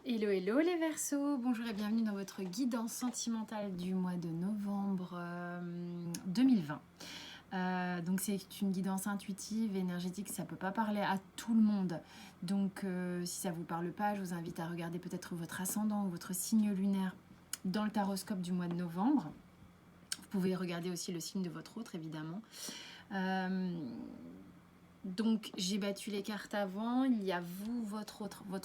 Hello hello les Verseaux, bonjour et bienvenue dans votre guidance sentimentale du mois de novembre 2020. Donc c'est une guidance intuitive, énergétique, ça ne peut pas parler à tout le monde. Donc si ça ne vous parle pas, je vous invite à regarder peut-être votre ascendant ou votre signe lunaire dans le taroscope du mois de novembre. Vous pouvez regarder aussi le signe de votre autre évidemment. Donc j'ai battu les cartes avant, il y a vous, votre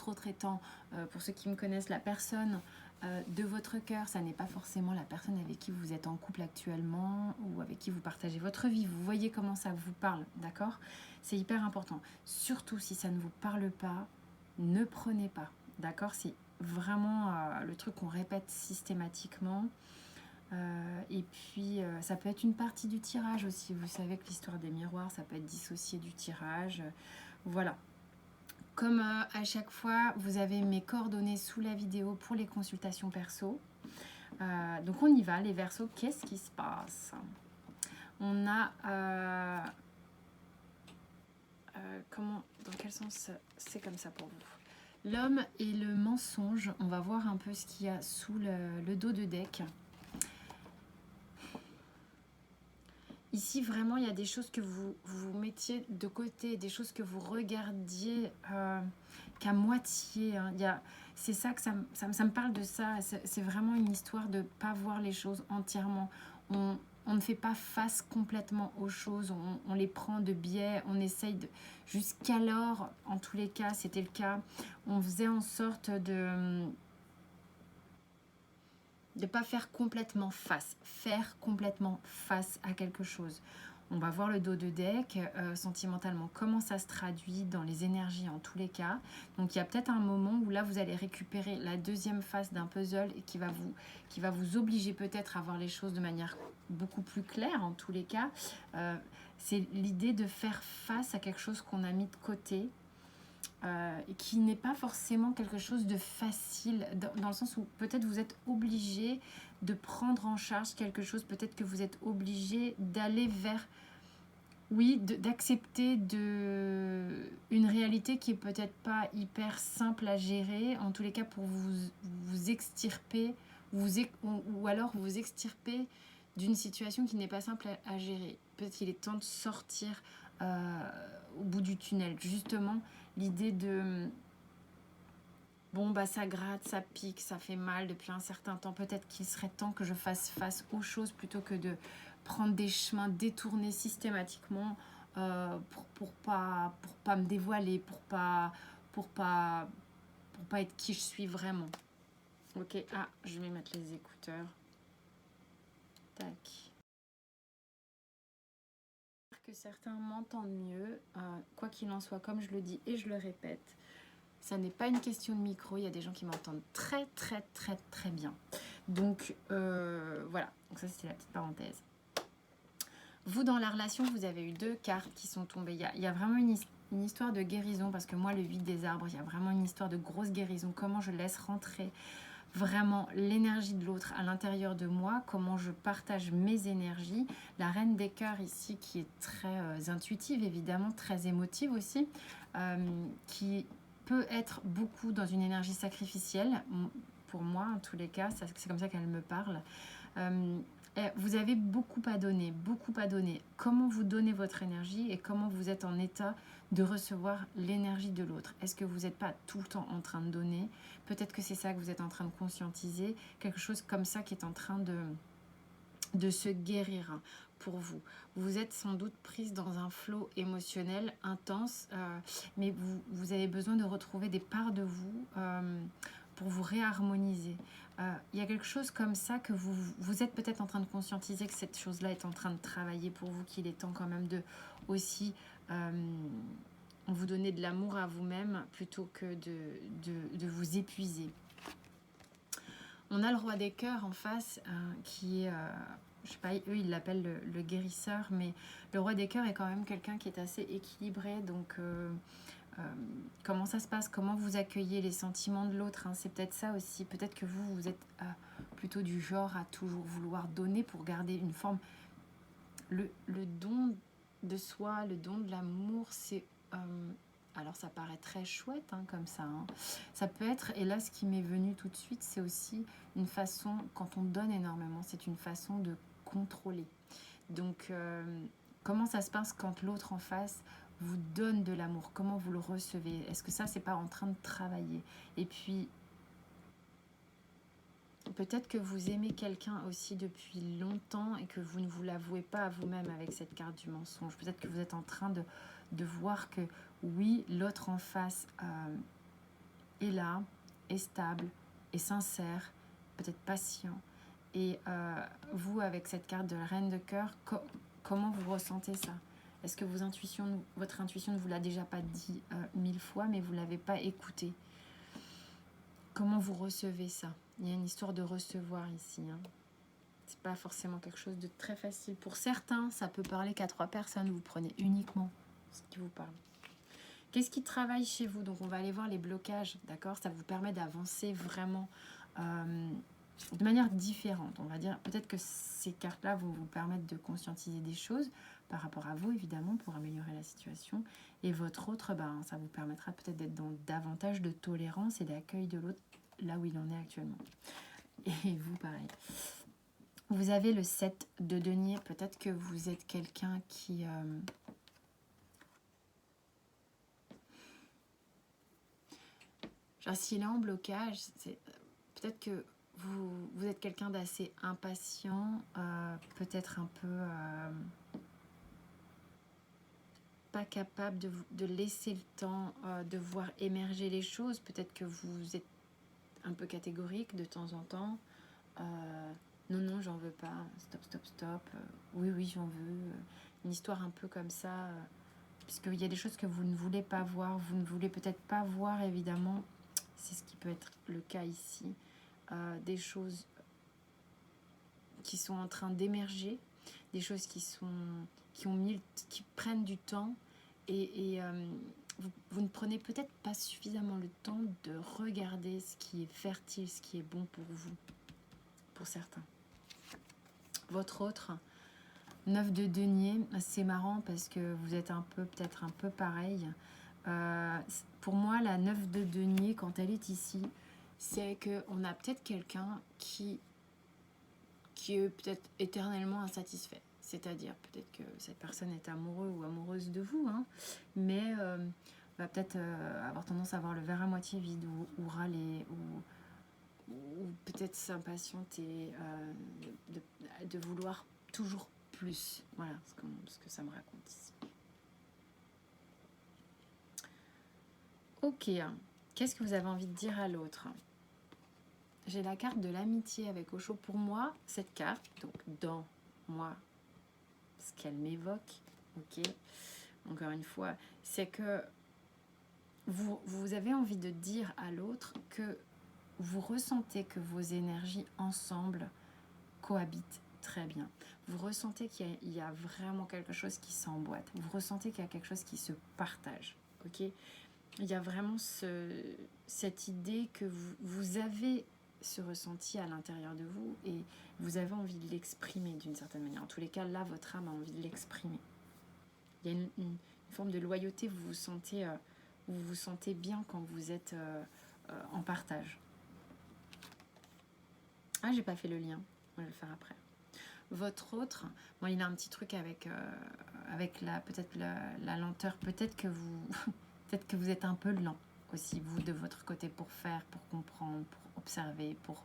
autre étant, pour ceux qui me connaissent, la personne de votre cœur. Ça n'est pas forcément la personne avec qui vous êtes en couple actuellement ou avec qui vous partagez votre vie. Vous voyez comment ça vous parle, d'accord? C'est hyper important. Surtout si ça ne vous parle pas, ne prenez pas, d'accord? C'est vraiment le truc qu'on répète systématiquement. Et puis ça peut être une partie du tirage aussi. Vous savez que l'histoire des miroirs, ça peut être dissocié du tirage. Voilà. Comme à chaque fois, vous avez mes coordonnées sous la vidéo pour les consultations perso. Donc on y va, les Verseaux, qu'est-ce qui se passe? On a... dans quel sens c'est comme ça pour vous? L'homme et le mensonge. On va voir un peu ce qu'il y a sous le dos de deck. Ici, vraiment, il y a des choses que vous mettiez de côté, des choses que vous regardiez qu'à moitié. Hein. C'est ça que ça me parle de ça. C'est vraiment une histoire de ne pas voir les choses entièrement. On ne fait pas face complètement aux choses. On les prend de biais. On essaye de... Jusqu'alors, en tous les cas, c'était le cas. On faisait en sorte de ne pas faire complètement face à quelque chose. On va voir le dos de deck, sentimentalement, comment ça se traduit dans les énergies en tous les cas. Donc il y a peut-être un moment où là vous allez récupérer la deuxième face d'un puzzle et qui va vous obliger peut-être à voir les choses de manière beaucoup plus claire en tous les cas. C'est l'idée de faire face à quelque chose qu'on a mis de côté. Qui n'est pas forcément quelque chose de facile, dans le sens où peut-être vous êtes obligé de prendre en charge quelque chose, peut-être que vous êtes obligé d'aller vers, oui, d'accepter une réalité qui est peut-être pas hyper simple à gérer, en tous les cas pour vous extirper, ou alors vous extirper d'une situation qui n'est pas simple à gérer. Peut-être qu'il est temps de sortir au bout du tunnel, justement. L'idée de bon bah ça gratte, ça pique, ça fait mal depuis un certain temps. Peut-être qu'il serait temps que je fasse face aux choses plutôt que de prendre des chemins détournés systématiquement pour pas me dévoiler, pour pas être qui je suis vraiment. Ok, je vais mettre les écouteurs. Tac. Que certains m'entendent mieux, quoi qu'il en soit, comme je le dis et je le répète, ça n'est pas une question de micro, il y a des gens qui m'entendent très très très très bien. Donc voilà, donc ça c'était la petite parenthèse. Vous dans la relation, vous avez eu 2 cartes qui sont tombées. Il y a vraiment une histoire de guérison, parce que moi le 8 des arbres, il y a vraiment une histoire de grosse guérison. Comment je laisse rentrer vraiment l'énergie de l'autre à l'intérieur de moi, comment je partage mes énergies. La reine des cœurs ici qui est très intuitive évidemment, très émotive aussi, qui peut être beaucoup dans une énergie sacrificielle, pour moi en tous les cas, c'est comme ça qu'elle me parle. Vous avez beaucoup à donner, beaucoup à donner. Comment vous donnez votre énergie et comment vous êtes en état de recevoir l'énergie de l'autre. Est-ce que vous n'êtes pas tout le temps en train de donner? Peut-être que c'est ça que vous êtes en train de conscientiser, quelque chose comme ça qui est en train de se guérir pour vous. Vous êtes sans doute prise dans un flot émotionnel intense, mais vous avez besoin de retrouver des parts de vous pour vous réharmoniser. Il y a quelque chose comme ça que vous êtes peut-être en train de conscientiser que cette chose-là est en train de travailler pour vous, qu'il est temps quand même de aussi vous donner de l'amour à vous-même plutôt que de vous épuiser. On a le roi des cœurs en face qui est, je sais pas, eux ils l'appellent le guérisseur, mais le roi des cœurs est quand même quelqu'un qui est assez équilibré, donc comment ça se passe, comment vous accueillez les sentiments de l'autre, hein, c'est peut-être ça aussi, peut-être que vous êtes plutôt du genre à toujours vouloir donner pour garder une forme, le don de soi, le don de l'amour, c'est Alors ça paraît très chouette hein, comme ça. Hein. Ça peut être, et là ce qui m'est venu tout de suite, c'est aussi une façon, quand on donne énormément, c'est une façon de contrôler. Donc comment ça se passe quand l'autre en face vous donne de l'amour? Comment vous le recevez? Est-ce que ça, c'est pas en train de travailler? Et puis, peut-être que vous aimez quelqu'un aussi depuis longtemps et que vous ne vous l'avouez pas à vous-même avec cette carte du mensonge. Peut-être que vous êtes en train de voir que oui, l'autre en face est là, est stable, est sincère, peut-être patient. Et vous, avec cette carte de la reine de cœur, comment vous ressentez ça? Est-ce que votre intuition ne vous l'a déjà pas dit 1000 fois, mais vous ne l'avez pas écouté? Comment vous recevez ça? Il y a une histoire de recevoir ici. Hein. C'est pas forcément quelque chose de très facile. Pour certains, ça peut parler qu'à 3 personnes. Vous prenez uniquement ce qui vous parle. Qu'est-ce qui travaille chez vous? Donc, on va aller voir les blocages, d'accord? Ça vous permet d'avancer vraiment de manière différente. On va dire, peut-être que ces cartes-là vont vous permettre de conscientiser des choses par rapport à vous, évidemment, pour améliorer la situation. Et votre autre, ça vous permettra peut-être d'être dans davantage de tolérance et d'accueil de l'autre là où il en est actuellement. Et vous, pareil. Vous avez le 7 de denier. Peut-être que vous êtes quelqu'un qui... genre, s'il est en blocage, c'est peut-être que vous êtes quelqu'un d'assez impatient, peut-être un peu pas capable de laisser le temps de voir émerger les choses. Peut-être que vous êtes un peu catégorique de temps en temps. Non, j'en veux pas. Stop. Oui, j'en veux. Une histoire un peu comme ça. Puisqu'il y a des choses que vous ne voulez pas voir. Vous ne voulez peut-être pas voir, évidemment. C'est ce qui peut être le cas ici. Des choses qui sont en train d'émerger. Des choses qui prennent du temps. Et vous ne prenez peut-être pas suffisamment le temps de regarder ce qui est fertile, ce qui est bon pour vous. Pour certains. Votre autre, 9 de denier, c'est marrant parce que vous êtes peut-être un peu pareil. Pour moi, la 9 de denier, quand elle est ici, c'est qu'on a peut-être quelqu'un qui est peut-être éternellement insatisfait. C'est-à-dire, peut-être que cette personne est amoureux ou amoureuse de vous, hein, mais va peut-être avoir tendance à avoir le verre à moitié vide ou râler ou peut-être s'impatienter de vouloir toujours plus. Voilà ce que ça me raconte ici. Ok, qu'est-ce que vous avez envie de dire à l'autre? J'ai la carte de l'amitié avec Osho. Pour moi, cette carte, donc dans moi, ce qu'elle m'évoque, ok, encore une fois, c'est que vous avez envie de dire à l'autre que vous ressentez que vos énergies ensemble cohabitent très bien. Vous ressentez qu'il y a vraiment quelque chose qui s'emboîte. Vous ressentez qu'il y a quelque chose qui se partage. Ok, il y a vraiment cette idée que vous avez ce ressenti à l'intérieur de vous et vous avez envie de l'exprimer d'une certaine manière. En tous les cas, là, votre âme a envie de l'exprimer. Il y a une forme de loyauté. Vous vous sentez bien quand vous êtes en partage. Ah, j'ai pas fait le lien. On va le faire après. Votre autre, bon, il a un petit truc avec peut-être la lenteur. Peut-être que vous êtes un peu lent aussi, vous, de votre côté, pour faire, pour comprendre, pour observer, pour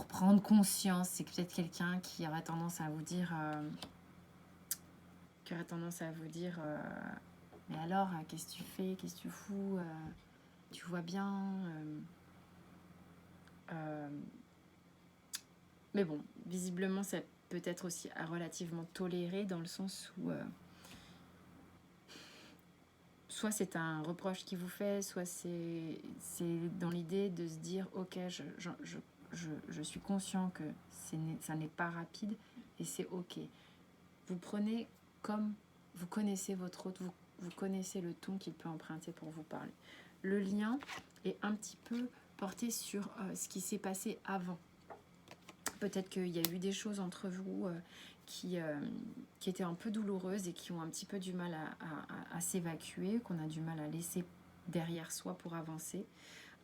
prendre conscience. C'est peut-être quelqu'un qui aurait tendance à vous dire... mais alors, qu'est-ce que tu fais? Qu'est-ce que tu fous? Tu vois bien... mais bon, visiblement, c'est peut-être aussi relativement toléré dans le sens où soit c'est un reproche qu'il vous fait, soit c'est dans l'idée de se dire ok, je suis conscient que ça n'est pas rapide et c'est ok. Vous prenez comme vous connaissez votre autre, vous connaissez le ton qu'il peut emprunter pour vous parler. Le lien est un petit peu porté sur ce qui s'est passé avant. Peut-être qu'il y a eu des choses entre vous qui étaient un peu douloureuses et qui ont un petit peu du mal à s'évacuer, qu'on a du mal à laisser derrière soi pour avancer.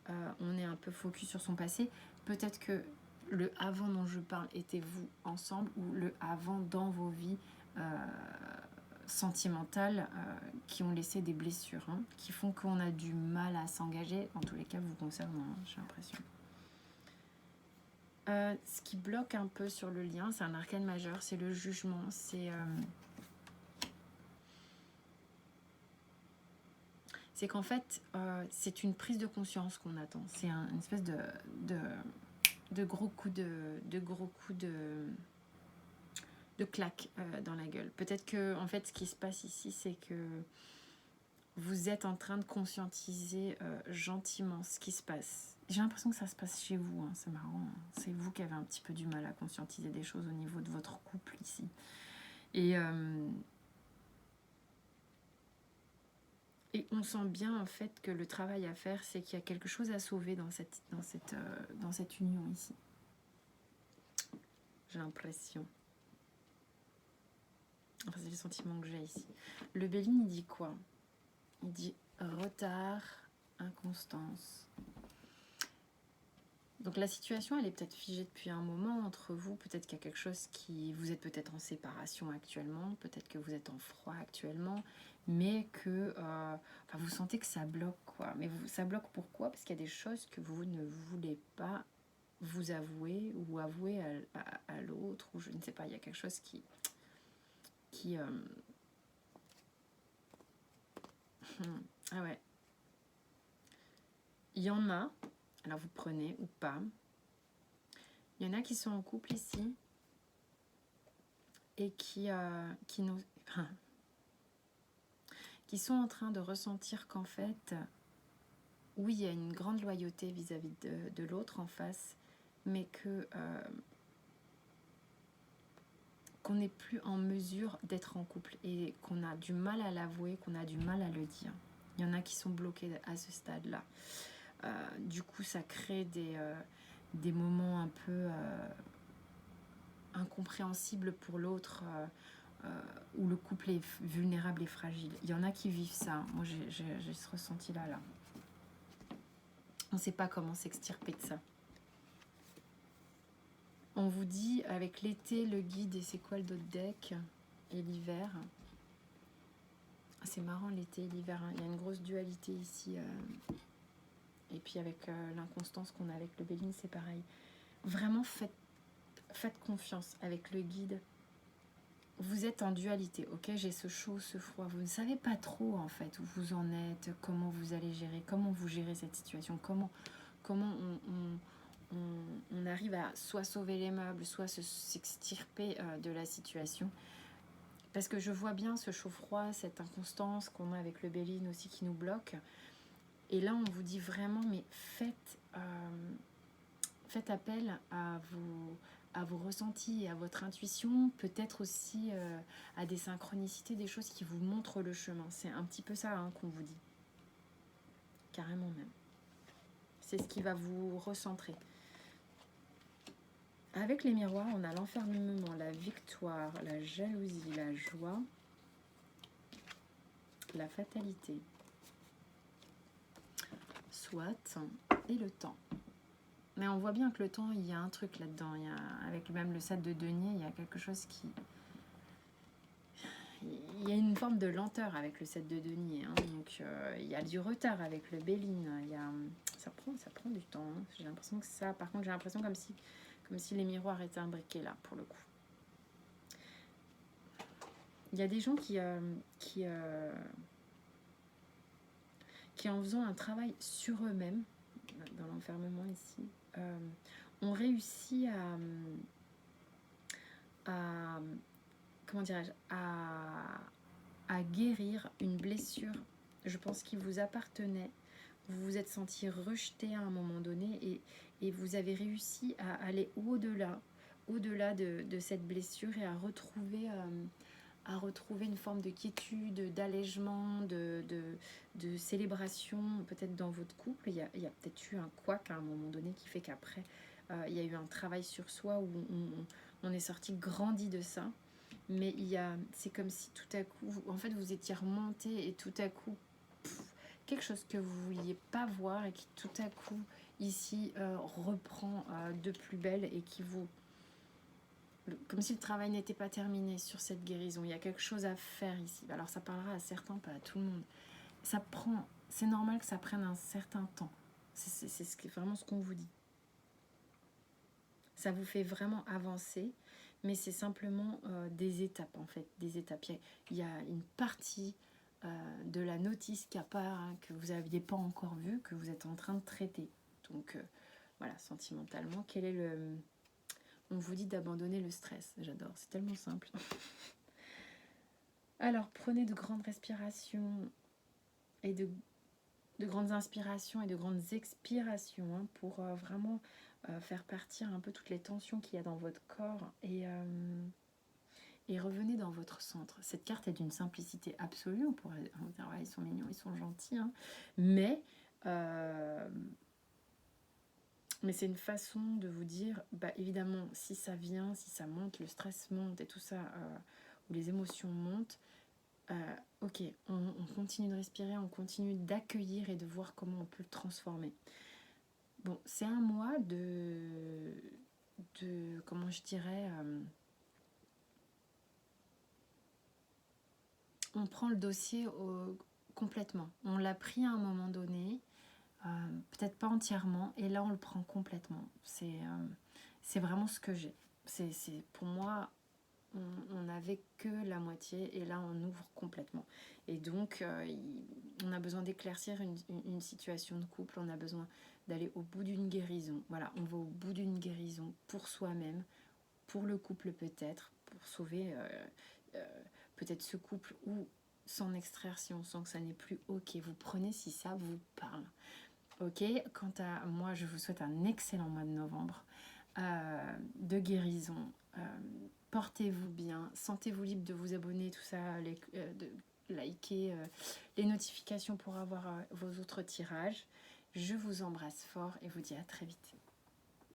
On est un peu focus sur son passé. Peut-être que le avant dont je parle était vous ensemble, ou le avant dans vos vies sentimentales qui ont laissé des blessures, hein, qui font qu'on a du mal à s'engager, en tous les cas vous concernant, hein, j'ai l'impression. Ce qui bloque un peu sur le lien, c'est un arcane majeur, c'est le jugement, c'est qu'en fait, c'est une prise de conscience qu'on attend. C'est une espèce de gros coup de claque dans la gueule. Peut-être que, en fait, ce qui se passe ici, c'est que vous êtes en train de conscientiser gentiment ce qui se passe. J'ai l'impression que ça se passe chez vous, hein, c'est marrant. Hein. C'est vous qui avez un petit peu du mal à conscientiser des choses au niveau de votre couple ici. Et on sent bien en fait que le travail à faire, c'est qu'il y a quelque chose à sauver dans cette union ici. J'ai l'impression. Enfin, c'est le sentiment que j'ai ici. Le Béline, il dit quoi? Il dit retard, inconstance. Donc la situation, elle est peut-être figée depuis un moment entre vous. Peut-être qu'il y a quelque chose qui... Vous êtes peut-être en séparation actuellement. Peut-être que vous êtes en froid actuellement. Mais que... enfin, vous sentez que ça bloque, quoi. Mais ça bloque pourquoi? Parce qu'il y a des choses que vous ne voulez pas vous avouer ou avouer à l'autre. Ou je ne sais pas, il y a quelque chose qui ah ouais. Il y en a, alors vous prenez ou pas. Il y en a qui sont en couple ici et qui sont en train de ressentir qu'en fait, oui, il y a une grande loyauté vis-à-vis de l'autre en face, mais que qu'on n'est plus en mesure d'être en couple et qu'on a du mal à l'avouer, qu'on a du mal à le dire. Il y en a qui sont bloqués à ce stade-là. Du coup, ça crée des moments un peu incompréhensibles pour l'autre, où le couple est vulnérable et fragile. Il y en a qui vivent ça. Moi, j'ai ce ressenti-là. On ne sait pas comment s'extirper de ça. On vous dit, avec l'été, le guide, et c'est quoi le d'autre deck? Et l'hiver. C'est marrant, l'été et l'hiver. Hein. Il y a une grosse dualité ici. Et puis avec l'inconstance qu'on a avec le Béline, c'est pareil. Vraiment, faites confiance avec le guide. Vous êtes en dualité, ok? J'ai ce chaud, ce froid. Vous ne savez pas trop, en fait, où vous en êtes, comment vous allez gérer, comment vous gérez cette situation, comment on arrive à soit sauver les meubles, soit s'extirper de la situation. Parce que je vois bien ce chaud-froid, cette inconstance qu'on a avec le Béline aussi qui nous bloque. Et là, on vous dit vraiment, mais faites appel à vos ressentis et à votre intuition, peut-être aussi à des synchronicités, des choses qui vous montrent le chemin. C'est un petit peu ça qu'on vous dit. Carrément même. C'est ce qui va vous recentrer. Avec les miroirs, on a l'enfermement, la victoire, la jalousie, la joie, la fatalité, soit, et le temps. Mais on voit bien que le temps, il y a un truc là-dedans. Avec même le 7 de denier, il y a quelque chose qui... Il y a une forme de lenteur avec le 7 de denier. Hein. Donc, il y a du retard avec le Béline. Ça prend du temps. Hein. J'ai l'impression que ça... Par contre, j'ai l'impression comme si les miroirs étaient imbriqués là, pour le coup. Il y a des gens qui en faisant un travail sur eux-mêmes, dans l'enfermement ici, ont réussi comment dirais-je, à guérir une blessure, je pense, qui vous appartenait. Vous vous êtes senti rejeté à un moment donné et vous avez réussi à aller au-delà de cette blessure et à retrouver une forme de quiétude, d'allègement, de célébration, peut-être dans votre couple. Il y a peut-être eu un couac à un moment donné qui fait qu'après, il y a eu un travail sur soi où on est sorti grandi de ça. Mais c'est comme si tout à coup, en fait, vous étiez remonté et tout à coup, quelque chose que vous ne vouliez pas voir et qui tout à coup, ici, reprend de plus belle et qui vous... Comme si le travail n'était pas terminé sur cette guérison. Il y a quelque chose à faire ici. Alors ça parlera à certains, pas à tout le monde. C'est normal que ça prenne un certain temps. C'est vraiment ce qu'on vous dit. Ça vous fait vraiment avancer, mais c'est simplement des étapes en fait, des étapes. Il y a une partie de la notice qui apparaît, que vous n'aviez pas encore vue, que vous êtes en train de traiter. Donc voilà, sentimentalement, quel est le... On vous dit d'abandonner le stress. J'adore, c'est tellement simple. Alors, prenez de grandes respirations et de grandes inspirations et de grandes expirations hein, pour vraiment faire partir un peu toutes les tensions qu'il y a dans votre corps et revenez dans votre centre. Cette carte est d'une simplicité absolue. On pourrait dire, ouais, ils sont mignons, ils sont gentils, hein. Mais c'est une façon de vous dire, bah, évidemment, si ça vient, si ça monte, le stress monte et tout ça, ou les émotions montent, ok, on continue de respirer, on continue d'accueillir et de voir comment on peut le transformer. Bon, c'est un mois de comment je dirais, on prend le dossier complètement. On l'a pris à un moment donné, peut-être pas entièrement, et là on le prend complètement. C'est vraiment ce que j'ai. Pour moi, on n'avait que la moitié, et là on ouvre complètement. Et donc, on a besoin d'éclaircir une situation de couple, on a besoin d'aller au bout d'une guérison. Voilà, on va au bout d'une guérison pour soi-même, pour le couple peut-être, pour sauver peut-être ce couple ou s'en extraire si on sent que ça n'est plus ok. Vous prenez si ça vous parle. Ok, quant à moi, je vous souhaite un excellent mois de novembre de guérison. Portez-vous bien, sentez-vous libre de vous abonner, tout ça, de liker les notifications pour avoir vos autres tirages. Je vous embrasse fort et vous dis à très vite.